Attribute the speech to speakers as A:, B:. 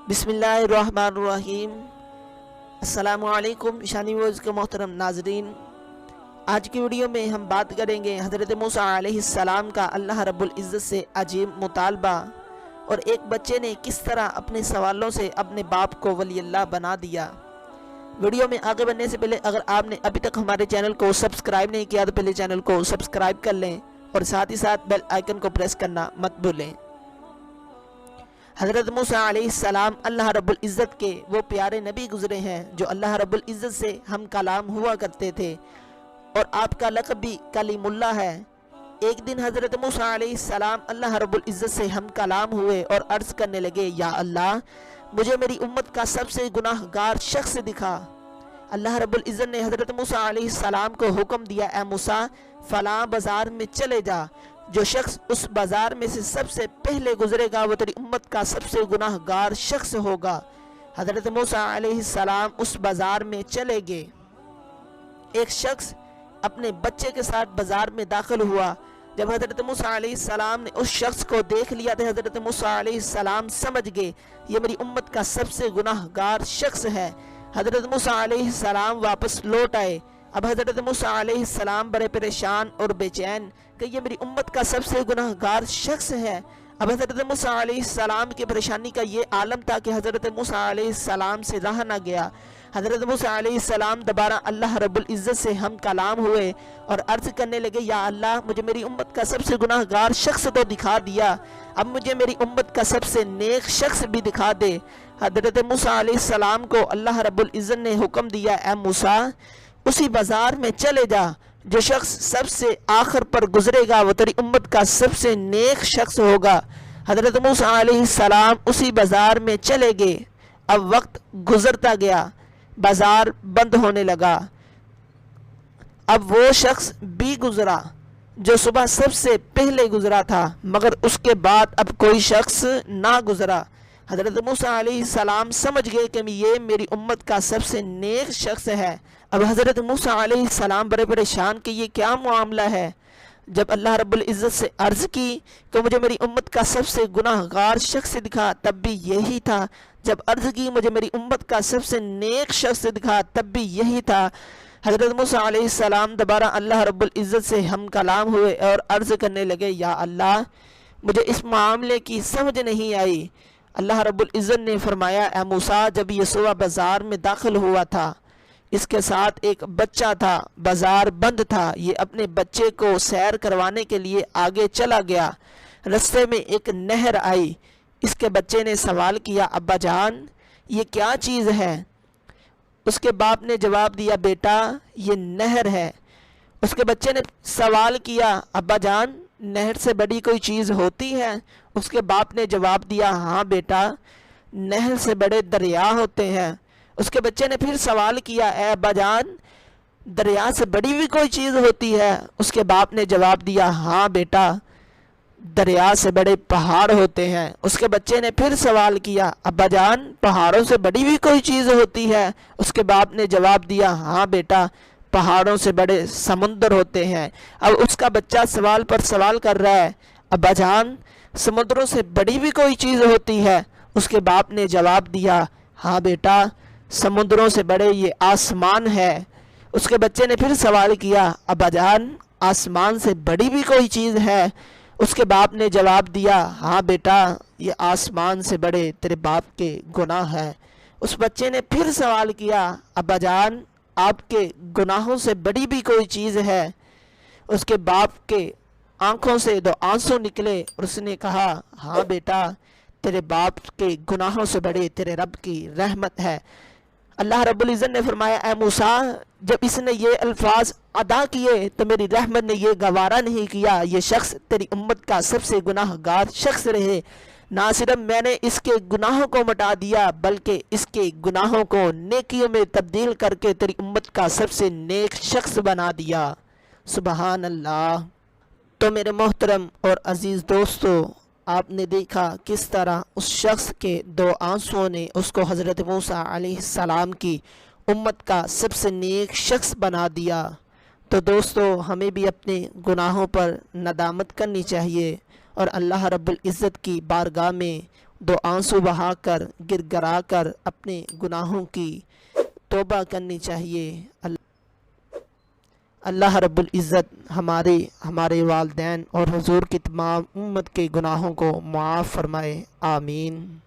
A: بسم اللہ الرحمن الرحیم۔ السلام علیکم شانی ویوز کے محترم ناظرین، آج کی ویڈیو میں ہم بات کریں گے حضرت موسیٰ علیہ السلام کا اللہ رب العزت سے عجیب مطالبہ اور ایک بچے نے کس طرح اپنے سوالوں سے اپنے باپ کو ولی اللہ بنا دیا۔ ویڈیو میں آگے بڑھنے سے پہلے اگر آپ نے ابھی تک ہمارے چینل کو سبسکرائب نہیں کیا تو پہلے چینل کو سبسکرائب کر لیں اور ساتھ ہی ساتھ بیل آئیکن کو پریس کرنا مت بھولیں۔ حضرت موسیٰ علیہ السلام اللہ رب العزت کے وہ پیارے نبی گزرے ہیں جو اللہ رب العزت سے ہم کلام ہوا کرتے تھے، اور آپ کا لقب بھی کلیم اللہ ہے۔ ایک دن حضرت موسیٰ علیہ السلام اللہ رب العزت سے ہم کلام ہوئے اور عرض کرنے لگے، یا اللہ مجھے میری امت کا سب سے گناہ گار شخص دکھا۔ اللہ رب العزت نے حضرت موسیٰ علیہ السلام کو حکم دیا، اے موسیٰ فلاں بازار میں چلے جا، جو شخص اس بازار میں سے سب سے پہلے گزرے گا وہ تیری امت کا سب سے گناہ گار شخص ہوگا۔ حضرت موسیٰ علیہ السلام اس بازار میں چلے گئے۔ ایک شخص اپنے بچے کے ساتھ بازار میں داخل ہوا۔ جب حضرت موسیٰ علیہ السلام نے اس شخص کو دیکھ لیا تو حضرت موسیٰ علیہ السلام سمجھ گئے یہ میری امت کا سب سے گناہ گار شخص ہے۔ حضرت موسیٰ علیہ السلام واپس لوٹ آئے۔ اب حضرت موسیٰ علیہ السلام بڑے پریشان اور بے چین کہ یہ میری امت کا سب سے گناہ گار شخص ہے۔ اب حضرت موسیٰ علیہ السلام کی پریشانی کا یہ عالم تھا کہ حضرت موسیٰ علیہ السلام سے رہا نہ گیا۔ حضرت موسیٰ علیہ السلام دوبارہ اللہ رب العزت سے ہم کلام ہوئے اور عرض کرنے لگے، یا اللہ مجھے میری امت کا سب سے گناہ گار شخص تو دکھا دیا، اب مجھے میری امت کا سب سے نیک شخص بھی دکھا دے۔ حضرت موسیٰ علیہ السلام کو اللہ رب العزت نے حکم دیا، اے موسیٰ اسی بازار میں چلے جا، جو شخص سب سے آخر پر گزرے گا وہ تیری امت کا سب سے نیک شخص ہوگا۔ حضرت موسیٰ علیہ السلام اسی بازار میں چلے گئے۔ اب وقت گزرتا گیا، بازار بند ہونے لگا۔ اب وہ شخص بھی گزرا جو صبح سب سے پہلے گزرا تھا، مگر اس کے بعد اب کوئی شخص نہ گزرا۔ حضرت موسیٰ علیہ السلام سمجھ گئے کہ یہ میری امت کا سب سے نیک شخص ہے۔ اب حضرت موسیٰ علیہ السلام بڑے پریشان کہ یہ کیا معاملہ ہے۔ جب اللہ رب العزت سے عرض کی کہ مجھے میری امت کا سب سے گناہ گار شخص دکھا، تب بھی یہی تھا۔ جب عرض کی مجھے میری امت کا سب سے نیک شخص دکھا، تب بھی یہی تھا۔ حضرت موسیٰ علیہ السلام دوبارہ اللہ رب العزت سے ہم کلام ہوئے اور عرض کرنے لگے، یا اللہ مجھے اس معاملے کی سمجھ نہیں آئی۔ اللہ رب العزت نے فرمایا، اے موسیٰ جب یہ صبح بازار میں داخل ہوا تھا، اس کے ساتھ ایک بچہ تھا، بازار بند تھا، یہ اپنے بچے کو سیر کروانے کے لیے آگے چلا گیا۔ رستے میں ایک نہر آئی، اس کے بچے نے سوال کیا، ابا جان یہ کیا چیز ہے؟ اس کے باپ نے جواب دیا، بیٹا یہ نہر ہے۔ اس کے بچے نے سوال کیا، ابا جان نہر سے بڑی کوئی چیز ہوتی ہے؟ اس کے باپ نے جواب دیا، ہاں بیٹا نہر سے بڑے دریا ہوتے ہیں۔ اس کے بچے نے پھر سوال کیا، اے ابا جان دریا سے بڑی بھی کوئی چیز ہوتی ہے؟ اس کے باپ نے جواب دیا، ہاں بیٹا دریا سے بڑے پہاڑ ہوتے ہیں۔ اس کے بچے نے پھر سوال کیا، ابا جان پہاڑوں سے بڑی بھی کوئی چیز ہوتی ہے؟ اس کے باپ نے جواب دیا، ہاں بیٹا پہاڑوں سے بڑے سمندر ہوتے ہیں۔ اب اس کا بچہ سوال پر سوال کر رہا ہے، ابا جان سمندروں سے بڑی بھی کوئی چیز ہوتی ہے؟ اس کے باپ نے جواب دیا، ہاں بیٹا سمندروں سے بڑے یہ آسمان ہے۔ اس کے بچے نے پھر سوال کیا، ابا جان آسمان سے بڑی بھی کوئی چیز ہے؟ اس کے باپ نے جواب دیا، ہاں بیٹا یہ آسمان سے بڑے تیرے باپ کے گناہ ہیں۔ اس بچے نے پھر سوال کیا، ابا جان آپ کے گناہوں سے بڑی بھی کوئی چیز ہے؟ اس کے باپ کے آنکھوں سے دو آنسو نکلے اور اس نے کہا، ہاں بیٹا تیرے باپ کے گناہوں سے بڑے تیرے رب کی رحمت ہے۔ اللہ رب العزت نے فرمایا، اے موسیٰ جب اس نے یہ الفاظ ادا کیے تو میری رحمت نے یہ گوارا نہیں کیا یہ شخص تیری امت کا سب سے گناہ گار شخص رہے۔ نہ صرف میں نے اس کے گناہوں کو مٹا دیا بلکہ اس کے گناہوں کو نیکیوں میں تبدیل کر کے تیری امت کا سب سے نیک شخص بنا دیا۔ سبحان اللہ۔ تو میرے محترم اور عزیز دوستو، آپ نے دیکھا کس طرح اس شخص کے دو آنسوؤں نے اس کو حضرت موسیٰ علیہ السلام کی امت کا سب سے نیک شخص بنا دیا۔ تو دوستو ہمیں بھی اپنے گناہوں پر ندامت کرنی چاہیے اور اللہ رب العزت کی بارگاہ میں دو آنسو بہا کر گر گرا کر اپنے گناہوں کی توبہ کرنی چاہیے۔ اللہ رب العزت ہمارے والدین اور حضور کی تمام امت کے گناہوں کو معاف فرمائے، آمین۔